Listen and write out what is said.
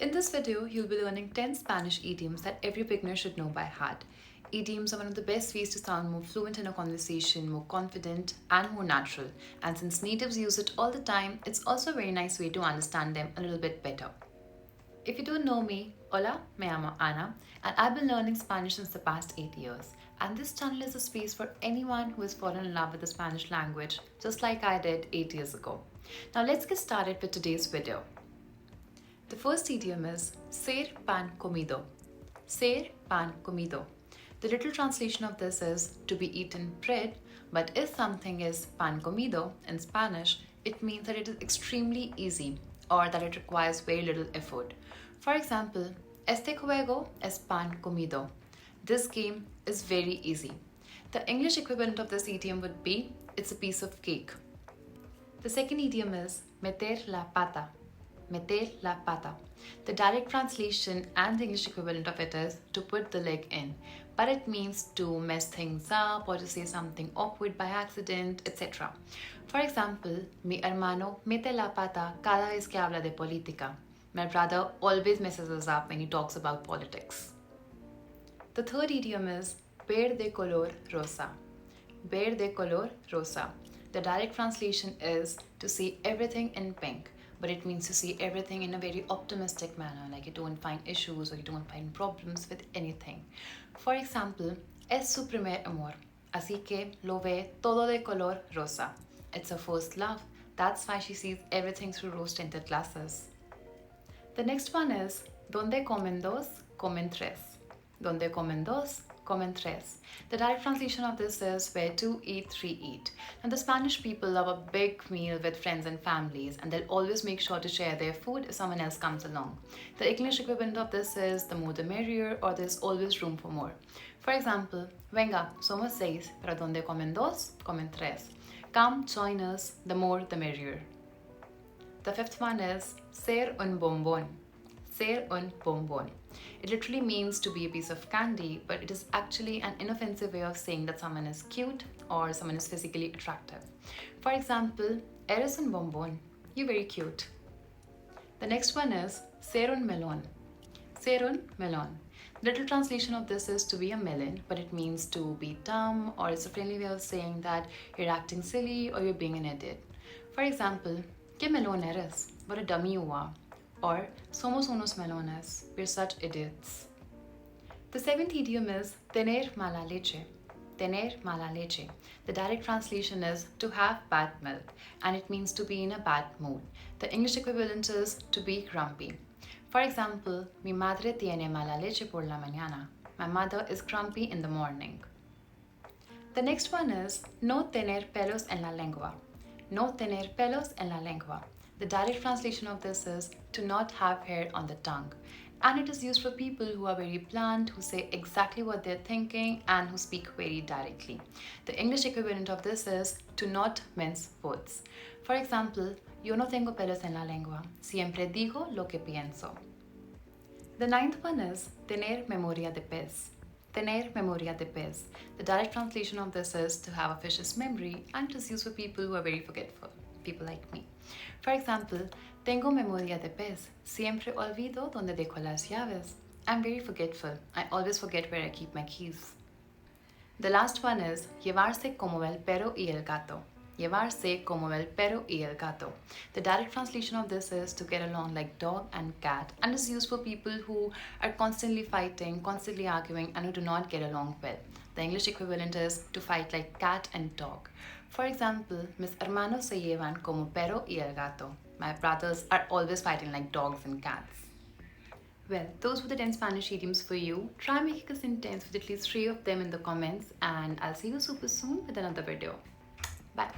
In this video, you'll be learning 10 Spanish idioms that every beginner should know by heart. Idioms are one of the best ways to sound more fluent in a conversation, more confident, and more natural. And since natives use it all the time, it's also a very nice way to understand them a little bit better. If you don't know me, hola, me llamo Ana, and I've been learning Spanish since the past 8 years. And this channel is a space for anyone who has fallen in love with the Spanish language, just like I did 8 years ago. Now let's get started with today's video. The first idiom is ser pan comido. Ser pan comido. The literal translation of this is to be eaten bread, but if something is pan comido in Spanish, it means that it is extremely easy or that it requires very little effort. For example, este juego es pan comido. This game is very easy. The English equivalent of this idiom would be it's a piece of cake. The second idiom is meter la pata. Meter la pata. The direct translation and the English equivalent of it is to put the leg in, but it means to mess things up or to say something awkward by accident, etc. For example, mi hermano mete la pata cada vez que habla de política. My brother always messes us up when he talks about politics. The third idiom is ver de color rosa. Ver de color rosa. The direct translation is to see everything in pink, but it means to see everything in a very optimistic manner, like you don't find issues or you don't find problems with anything. For example, es su primer amor, así que lo ve todo de color rosa. It's her first love, that's why she sees everything through rose-tinted glasses. The next one is donde comen dos, comen tres. Donde comen dos, comen tres. The direct translation of this is where two eat, three eat. And the Spanish people love a big meal with friends and families, and they'll always make sure to share their food if someone else comes along. The English equivalent of this is the more the merrier, or there's always room for more. For example, venga, somos seis, pero donde comen dos, comen tres. Come, join us, the more the merrier. The fifth one is ser un bombón. Ser un bombón. It literally means to be a piece of candy, but it is actually an inoffensive way of saying that someone is cute or someone is physically attractive. For example, eres un bombón. You're very cute. The next one is ser un melón. Ser un melón. The literal translation of this is to be a melon, but it means to be dumb, or it's a friendly way of saying that you're acting silly or you're being an idiot. For example, ¿qué melón eres? What a dummy you are. Or somos unos melones, we're such idiots. The seventh idiom is tener mala leche. Tener mala leche. The direct translation is to have bad milk, and it means to be in a bad mood. The English equivalent is to be grumpy. For example, mi madre tiene mala leche por la mañana. My mother is grumpy in the morning. The next one is no tener pelos en la lengua. No tener pelos en la lengua. The direct translation of this is to not have hair on the tongue. And it is used for people who are very blunt, who say exactly what they're thinking, and who speak very directly. The English equivalent of this is to not mince words. For example, yo no tengo pelos en la lengua. Siempre digo lo que pienso. The ninth one is tener memoria de pez. Tener memoria de pez. The direct translation of this is to have a fish's memory, and it is used for people who are very forgetful. People like me. For example, tengo memoria de pez. Siempre olvido donde dejo las llaves. I'm very forgetful. I always forget where I keep my keys. The last one is llevarse como el perro y el gato. Llevarse como el perro y el gato. The direct translation of this is to get along like dog and cat, and is used for people who are constantly fighting, constantly arguing, and who do not get along well. The English equivalent is to fight like cat and dog. For example, mis hermanos se llevan como perro y el gato. My brothers are always fighting like dogs and cats. Well, those were the 10 Spanish idioms for you. Try making a sentence with at least 3 of them in the comments, and I'll see you super soon with another video. Bye.